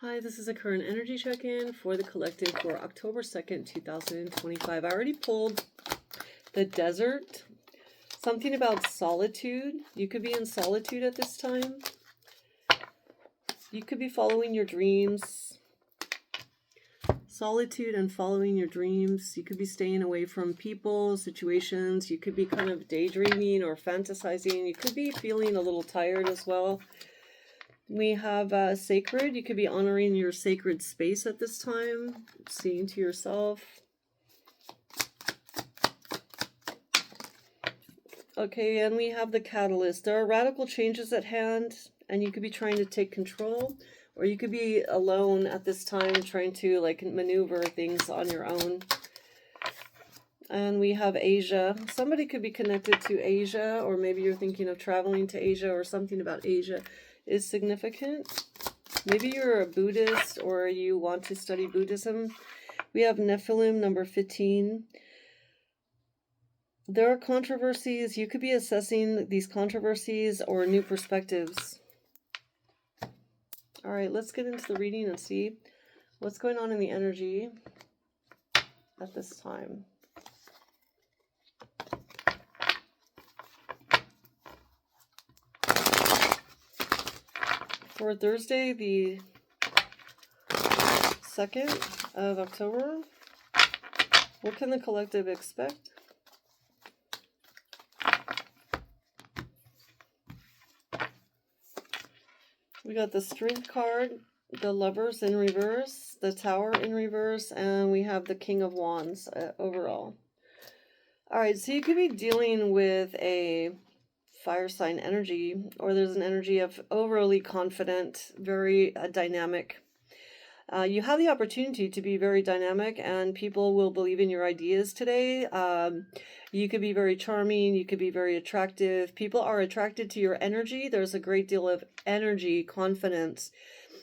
Hi, this is a current energy check-in for the collective for October 2nd, 2025. I already pulled the desert, something about solitude. You could be in solitude at this time. You could be following your dreams. Solitude and following your dreams. You could be staying away from people, situations. You could be kind of daydreaming or fantasizing. You could be feeling a little tired as well. We have sacred. You could be honoring your sacred space at this time, seeing to yourself. Okay, and we have the catalyst. There are radical changes at hand, and you could be trying to take control, or you could be alone at this time trying to like maneuver things on your own. And we have Asia. Somebody could be connected to Asia, or maybe you're thinking of traveling to Asia, or something about Asia is significant. Maybe you're a Buddhist or you want to study Buddhism. We have Nephilim number 15. There are controversies. You could be assessing these controversies or new perspectives. All right, let's get into the reading and see what's going on in the energy at this time. For Thursday, the 2nd of October, what can the collective expect? We got the Strength card, the Lovers in reverse, the Tower in reverse, and we have the King of Wands overall. All right, so you could be dealing with a fire sign energy, or there's an energy of overly confident, very dynamic. You have the opportunity to be very dynamic, and people will believe in your ideas today. You could be very charming. You could be very attractive. People are attracted to your energy. There's a great deal of energy, confidence.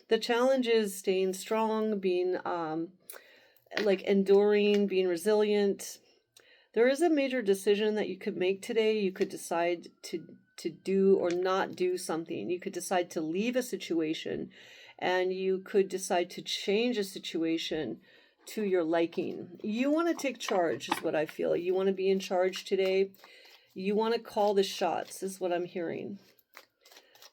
The challenge is staying strong, being like enduring, being resilient. There is a major decision that you could make today. You could decide to do or not do something. You could decide to leave a situation, and you could decide to change a situation to your liking. You want to take charge is what I feel. You want to be in charge today. You want to call the shots is what I'm hearing.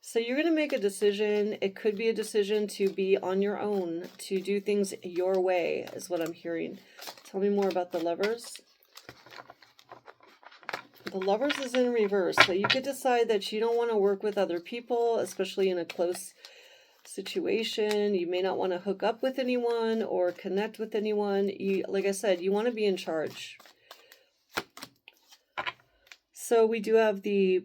So you're going to make a decision. It could be a decision to be on your own, to do things your way is what I'm hearing. Tell me more about the Lovers. The Lovers is in reverse, so you could decide that you don't want to work with other people, especially in a close situation. You may not want to hook up with anyone or connect with anyone. Like I said, you want to be in charge. So we do have the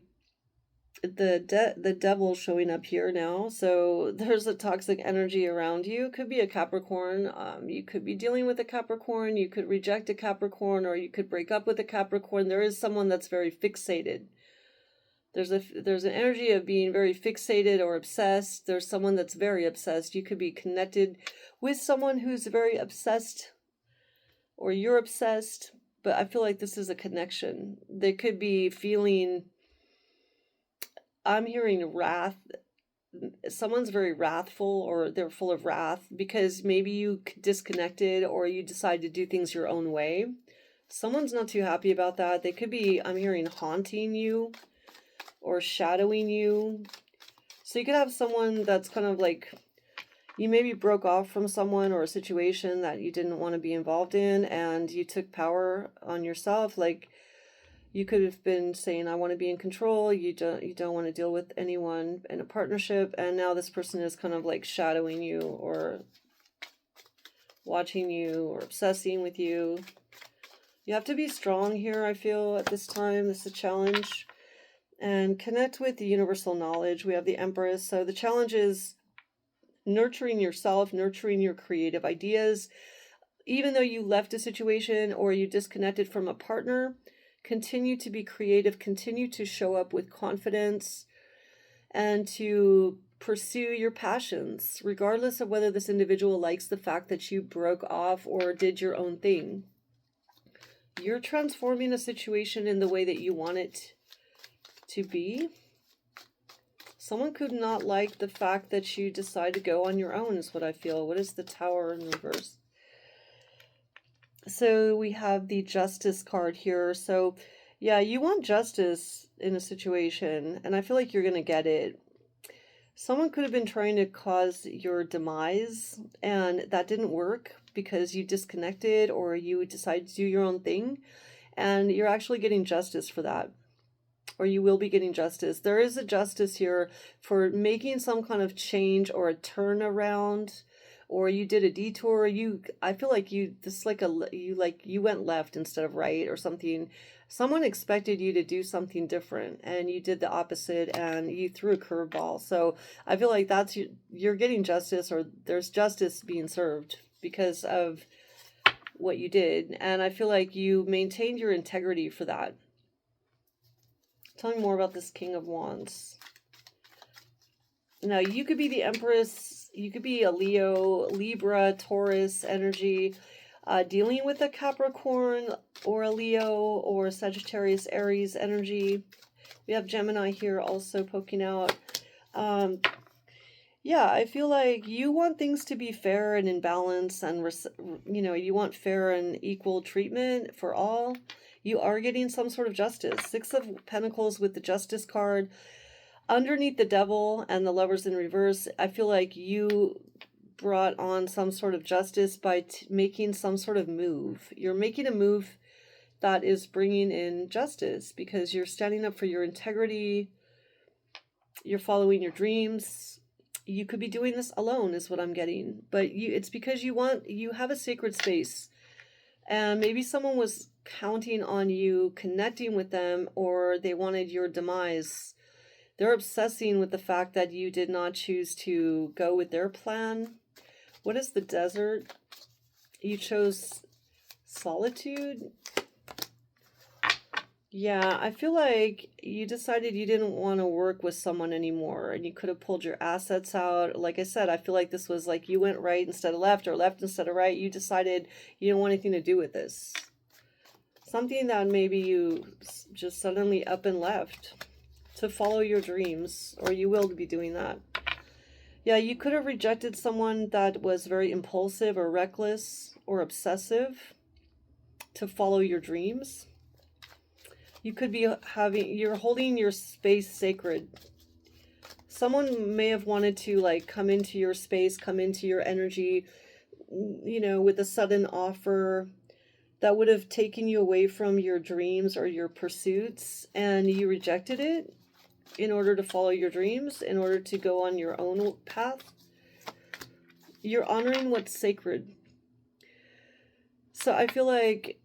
devil showing up here now. So there's a toxic energy around you. Could be a Capricorn. You could be dealing with a Capricorn. You could reject a Capricorn, or you could break up with a Capricorn. There is someone that's very fixated. There's an energy of being very fixated or obsessed. There's someone that's very obsessed. You could be connected with someone who's very obsessed, or you're obsessed. But I feel like this is a connection. They could be feeling, I'm hearing wrath. Someone's very wrathful, or they're full of wrath because maybe you disconnected or you decide to do things your own way. Someone's not too happy about that. They could be, I'm hearing, haunting you or shadowing you. So you could have someone that's kind of like, you maybe broke off from someone or a situation that you didn't want to be involved in, and you took power on yourself. Like, you could have been saying, I want to be in control. You don't want to deal with anyone in a partnership. And now this person is kind of like shadowing you or watching you or obsessing with you. You have to be strong here, I feel, at this time. This is a challenge. And connect with the universal knowledge. We have the Empress. So the challenge is nurturing yourself, nurturing your creative ideas. Even though you left a situation or you disconnected from a partner, continue to be creative, continue to show up with confidence, and to pursue your passions, regardless of whether this individual likes the fact that you broke off or did your own thing. You're transforming a situation in the way that you want it to be. Someone could not like the fact that you decide to go on your own, is what I feel. What is the Tower in reverse? So we have the Justice card here. So yeah, you want justice in a situation, and I feel like you're going to get it. Someone could have been trying to cause your demise, and that didn't work because you disconnected or you decided to do your own thing, and you're actually getting justice for that. Or you will be getting justice. There is a justice here for making some kind of change or a turnaround, or you did a detour. I feel like you went left instead of right or something. Someone expected you to do something different and you did the opposite and you threw a curveball. So I feel like you're getting justice, or there's justice being served because of what you did. And I feel like you maintained your integrity for that. Tell me more about this King of Wands. Now, you could be the Empress. You could be a Leo, Libra, Taurus energy, dealing with a Capricorn or a Leo or Sagittarius, Aries energy. We have Gemini here also poking out. Yeah, I feel like you want things to be fair and in balance, and you want fair and equal treatment for all. You are getting some sort of justice. Six of Pentacles with the Justice card. Underneath the Devil and the Lovers in reverse, I feel like you brought on some sort of justice by making some sort of move. You're making a move that is bringing in justice because you're standing up for your integrity. You're following your dreams. You could be doing this alone is what I'm getting. But it's because you have a sacred space. And maybe someone was counting on you connecting with them, or they wanted your demise. They're obsessing with the fact that you did not choose to go with their plan. What is the Desert? You chose solitude. Yeah, I feel like you decided you didn't want to work with someone anymore, and you could have pulled your assets out. Like I said, I feel like this was like you went right instead of left, or left instead of right. You decided you didn't want anything to do with this. Something that maybe you just suddenly up and left to follow your dreams, or you will be doing that. Yeah, you could have rejected someone that was very impulsive or reckless or obsessive to follow your dreams. You could be you're holding your space sacred. Someone may have wanted to like come into your space, come into your energy, with a sudden offer that would have taken you away from your dreams or your pursuits, and you rejected it in order to follow your dreams, in order to go on your own path. You're honoring what's sacred. So I feel like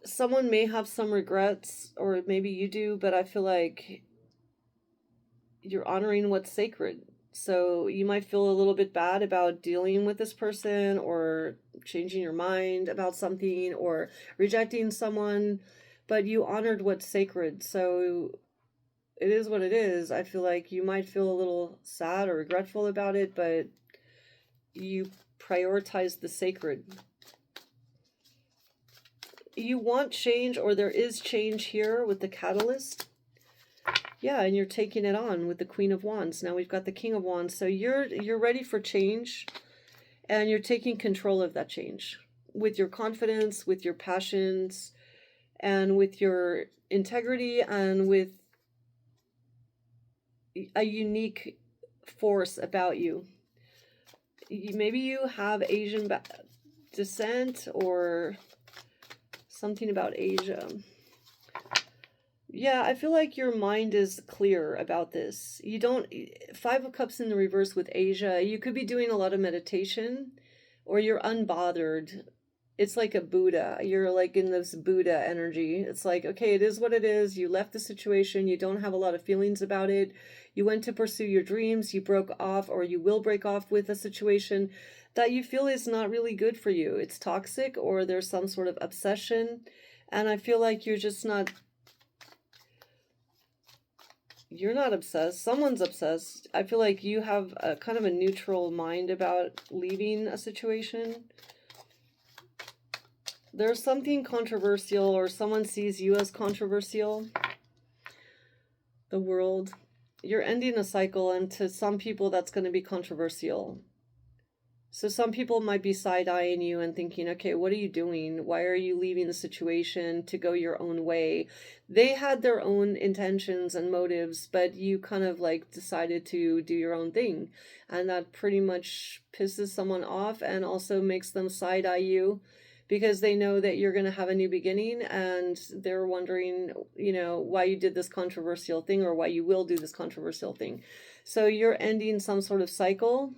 someone may have some regrets, or maybe you do, but I feel like you're honoring what's sacred. So you might feel a little bit bad about dealing with this person, or changing your mind about something, or rejecting someone, but you honored what's sacred. So it is what it is. I feel like you might feel a little sad or regretful about it, but you prioritize the sacred. You want change, or there is change here with the Catalyst. Yeah, and you're taking it on with the Queen of Wands. Now we've got the King of Wands. So you're ready for change, and you're taking control of that change with your confidence, with your passions, and with your integrity, and with a unique force about you. Maybe you have Asian descent, or something about Asia. Yeah, I feel like your mind is clear about this. You don't... Five of Cups in the reverse with Asia. You could be doing a lot of meditation, or you're unbothered. It's like a Buddha. You're like in this Buddha energy. It's like, okay, it is what it is. You left the situation. You don't have a lot of feelings about it. You went to pursue your dreams. You broke off, or you will break off with a situation that you feel is not really good for you. It's toxic, or there's some sort of obsession. And I feel like you're just not... You're not obsessed. Someone's obsessed. I feel like you have a kind of a neutral mind about leaving a situation. There's something controversial, or someone sees you as controversial. the world. You're ending a cycle, and to some people that's going to be controversial. So some people might be side-eyeing you and thinking, okay, what are you doing? Why are you leaving the situation to go your own way? They had their own intentions and motives, but you kind of like decided to do your own thing. And that pretty much pisses someone off and also makes them side-eye you because they know that you're going to have a new beginning, and they're wondering, why you did this controversial thing or why you will do this controversial thing. So you're ending some sort of cycle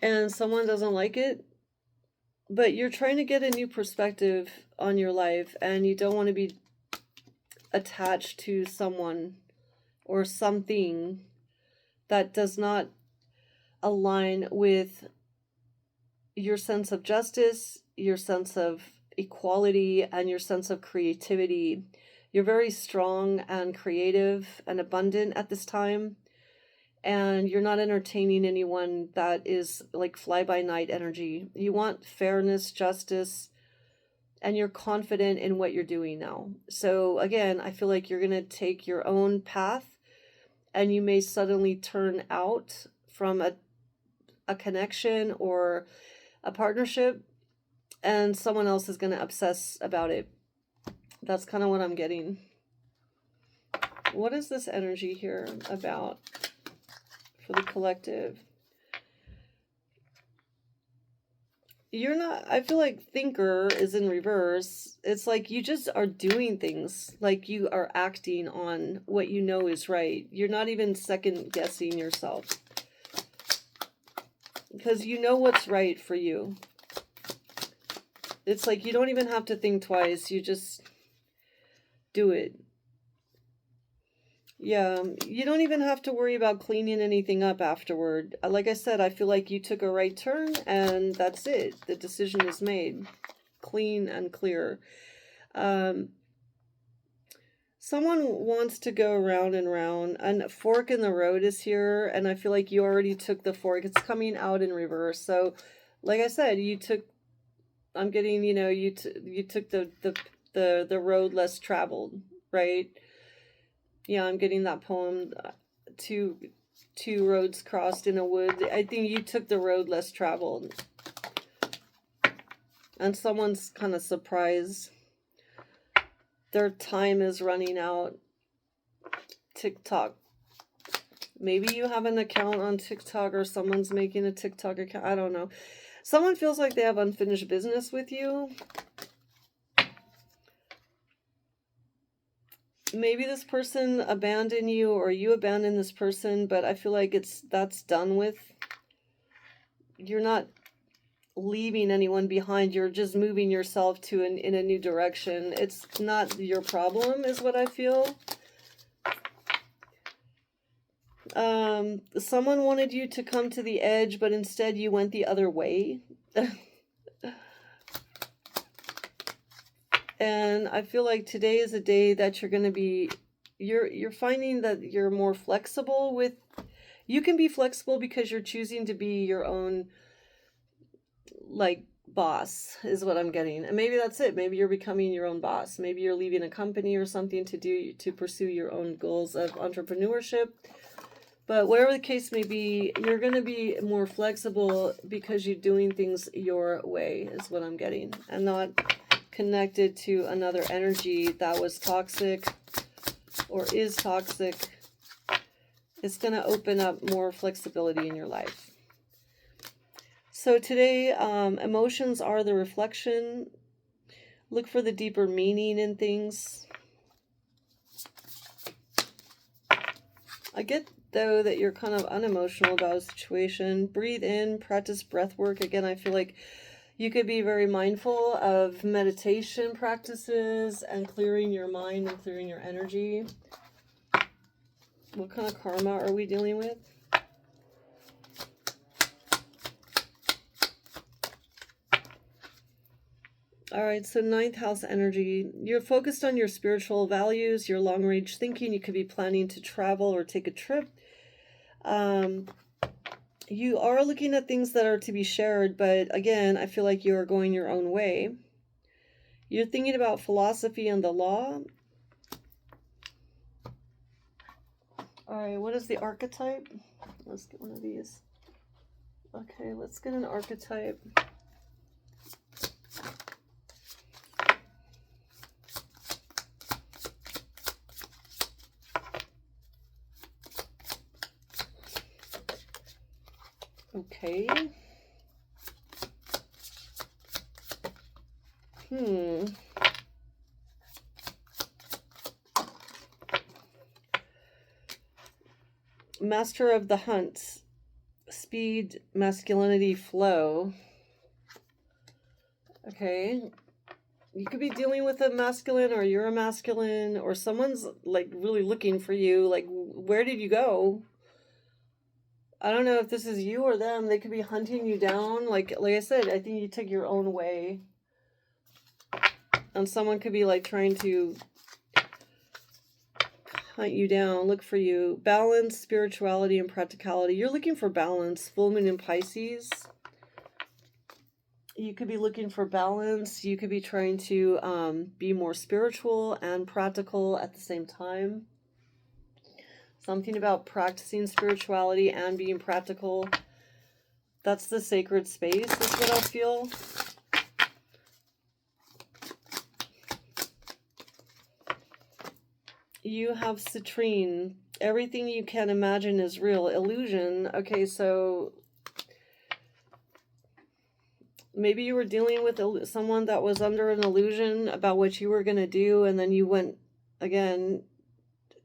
and someone doesn't like it, but you're trying to get a new perspective on your life, and you don't want to be attached to someone or something that does not align with your sense of justice, your sense of equality, and your sense of creativity. You're very strong and creative and abundant at this time, and you're not entertaining anyone that is like fly-by-night energy. You want fairness, justice, and you're confident in what you're doing now. So again, I feel like you're going to take your own path, and you may suddenly turn out from a connection or a partnership, and someone else is going to obsess about it. That's kind of what I'm getting. What is this energy here about for the collective? You're not, I feel like thinker is in reverse. It's like you just are doing things, like you are acting on what you know is right. You're not even second guessing yourself because you know what's right for you. It's like you don't even have to think twice. You just do it. Yeah, you don't even have to worry about cleaning anything up afterward. Like I said, I feel like you took a right turn, and that's it. The decision is made. Clean and clear. Someone wants to go round and round, and a fork in the road is here, and I feel like you already took the fork. It's coming out in reverse. So, like I said, I'm getting, you took the road less traveled, right? Yeah, I'm getting that poem, two roads crossed in a wood. I think you took the road less traveled. And someone's kind of surprised. Their time is running out. TikTok. Maybe you have an account on TikTok, or someone's making a TikTok account. I don't know. Someone feels like they have unfinished business with you. Maybe this person abandoned you, or you abandoned this person, but I feel like that's done with. You're not leaving anyone behind. You're just moving yourself in a new direction. It's not your problem, is what I feel. Someone wanted you to come to the edge, but instead you went the other way. And I feel like today is a day that you're going to be, you're finding that you're more flexible with, you can be flexible because you're choosing to be your own, like, boss, is what I'm getting. And maybe that's it. Maybe you're becoming your own boss. Maybe you're leaving a company or something to pursue your own goals of entrepreneurship. But whatever the case may be, you're going to be more flexible because you're doing things your way, is what I'm getting. And not connected to another energy that was toxic or is toxic. It's going to open up more flexibility in your life. So today, emotions are the reflection. Look for the deeper meaning in things. I get, though, that you're kind of unemotional about a situation. Breathe in, practice breath work. Again, I feel like you could be very mindful of meditation practices and clearing your mind and clearing your energy. What kind of karma are we dealing with? All right, so 9th house energy. You're focused on your spiritual values, your long-range thinking. You could be planning to travel or take a trip. You are looking at things that are to be shared, but again, I feel like you are going your own way. You're thinking about philosophy and the law. All right, what is the archetype? Let's get one of these. Okay, let's get an archetype. Okay. Master of the hunt. Speed, masculinity, flow. Okay. You could be dealing with a masculine, or you're a masculine, or someone's like really looking for you. Like, where did you go? I don't know if this is you or them. They could be hunting you down. Like I said, I think you took your own way. And someone could be like trying to hunt you down, look for you. Balance, spirituality, and practicality. You're looking for balance. Full moon in Pisces. You could be looking for balance. You could be trying to be more spiritual and practical at the same time. Something about practicing spirituality and being practical. That's the sacred space, is what I feel. You have citrine. Everything you can imagine is real. Illusion. Okay, so maybe you were dealing with someone that was under an illusion about what you were going to do, and then you went, again,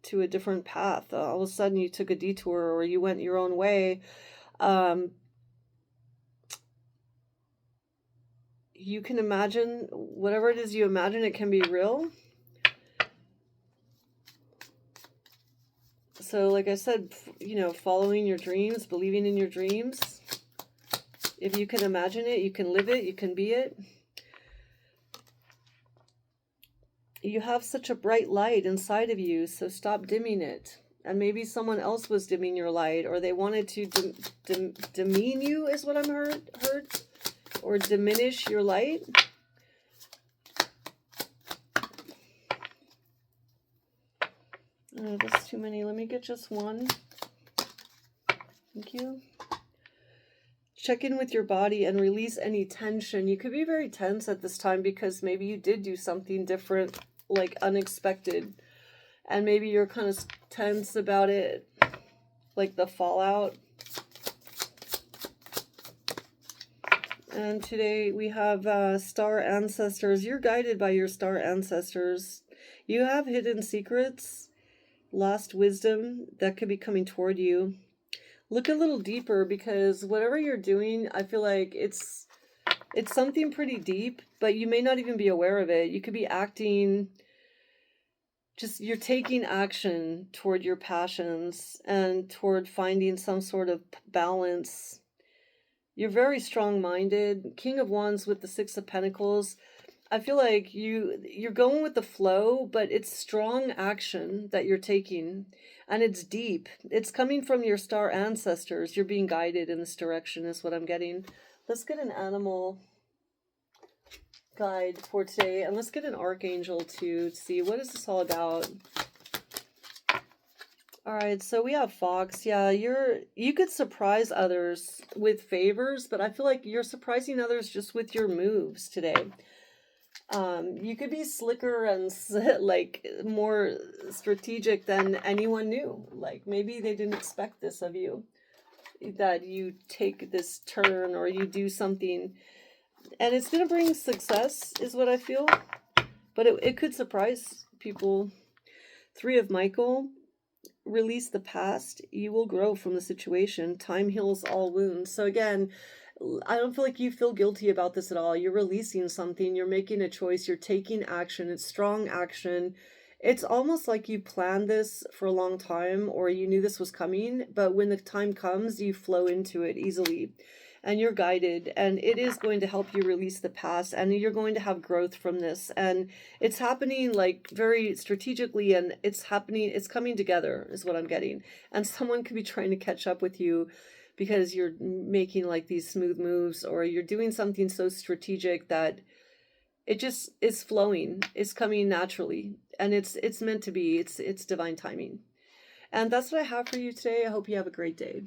to a different path. All of a sudden you took a detour, or you went your own way. You can imagine whatever it is you imagine, it can be real. So like I said, following your dreams, believing in your dreams. If you can imagine it, you can live it, you can be it. You have such a bright light inside of you, so stop dimming it. And maybe someone else was dimming your light, or they wanted to demean you, is what I'm heard, or diminish your light. Oh, that's too many. Let me get just one. Thank you. Check in with your body and release any tension. You could be very tense at this time because maybe you did do something different, like unexpected. And maybe you're kind of tense about it, like the fallout. And today we have star ancestors. You're guided by your star ancestors. You have hidden secrets, lost wisdom that could be coming toward you. Look a little deeper, because whatever you're doing, I feel like it's something pretty deep, but you may not even be aware of it. You could be acting, you're taking action toward your passions and toward finding some sort of balance. You're very strong-minded. King of Wands with the Six of Pentacles. I feel like you're going with the flow, but it's strong action that you're taking, and it's deep. It's coming from your star ancestors. You're being guided in this direction, is what I'm getting. Let's get an animal guide for today, and let's get an archangel to see what is this all about. All right, so we have Fox. Yeah, you could surprise others with favors, but I feel like you're surprising others just with your moves today. You could be slicker and like more strategic than anyone knew. Like maybe they didn't expect this of you, that you take this turn or you do something, and it's going to bring success, is what I feel. But it could surprise people. Three of Michael. Release the past. You will grow from the situation. Time heals all wounds. So again, I don't feel like you feel guilty about this at all. You're releasing something. You're making a choice. You're taking action. It's strong action. It's almost like you planned this for a long time, or you knew this was coming, but when the time comes, you flow into it easily. And you're guided, and it is going to help you release the past, and you're going to have growth from this. And it's happening like very strategically, and it's coming together, is what I'm getting. And someone could be trying to catch up with you because you're making like these smooth moves, or you're doing something so strategic that it just is flowing. It's coming naturally, and it's meant to be. It's divine timing. And that's what I have for you today. I hope you have a great day.